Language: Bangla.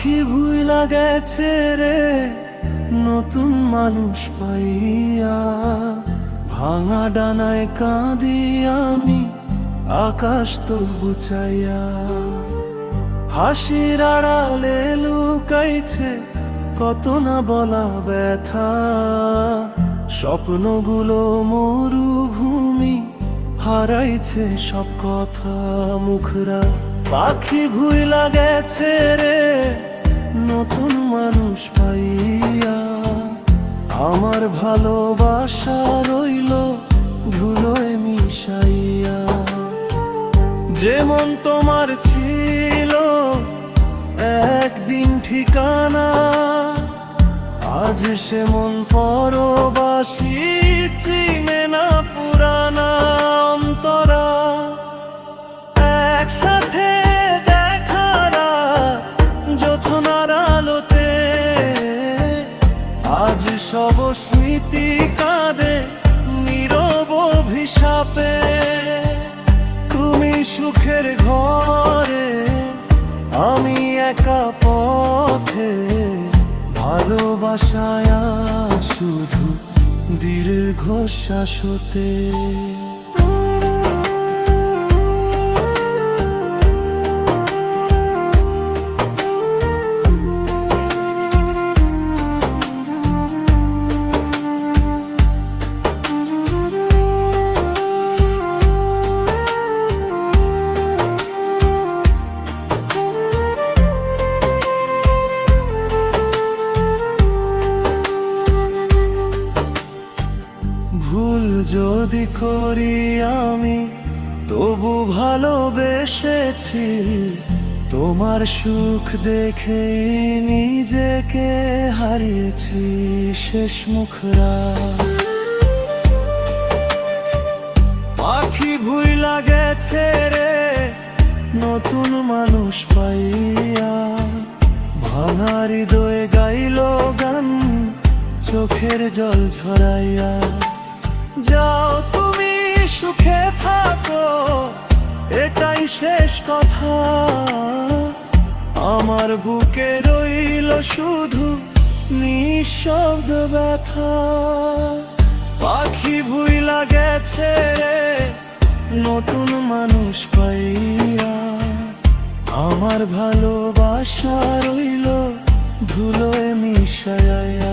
পাখি ভুইলা গেছে রে নতুন মানুষ পাইয়া, ভাঙা ডানায় কাঁদি আমি আকাশ তো বুঝাইয়া। হাসির আড়ালে লুকাইছে কত না বলা ব্যথা, স্বপ্নগুলো মরুভূমি হারাইছে সব কথা মুখরা। পাখি ভুইলা গেছে রে নতুন মানুষ পাইয়া, আমার ভালোবাসা রইল ধুলোয় মিশাইয়া। যেমন তোমার ছিল একদিন ঠিকানা, আজ সেমন পরবাসী চিনে না পুরানা অন্তরা। একসাথে দেখা রাত জোছনার আলোতে, আজ সব স্মৃতি কাঁদে নীরব অভিশাপে। তুমি সুখের ঘরে আমি একা পথে, ভালোবাসায় আজ শুধু দীর্ঘশ্বাস হতে। ভুল যদি করি আমি তবু ভালোবেসেছি, তোমার সুখ দেখে নিজেকে হারিয়েছি শেষ মুখরা। পাখি ভুইলা গেছে রে নতুন মানুষ পাইয়া, ভাঙা হৃদয়ে গাইল গান চোখের জল ঝরাইয়া। যাও তুমি সুখে থাকো এটাই শেষ কথা, আমার বুকে রইল শুধু নিঃশব্দ ব্যথা। পাখি ভুইলা গেছে রে নতুন মানুষ পাইয়া, আমার ভালোবাসা রইল ধুলোয় মিশাইয়া।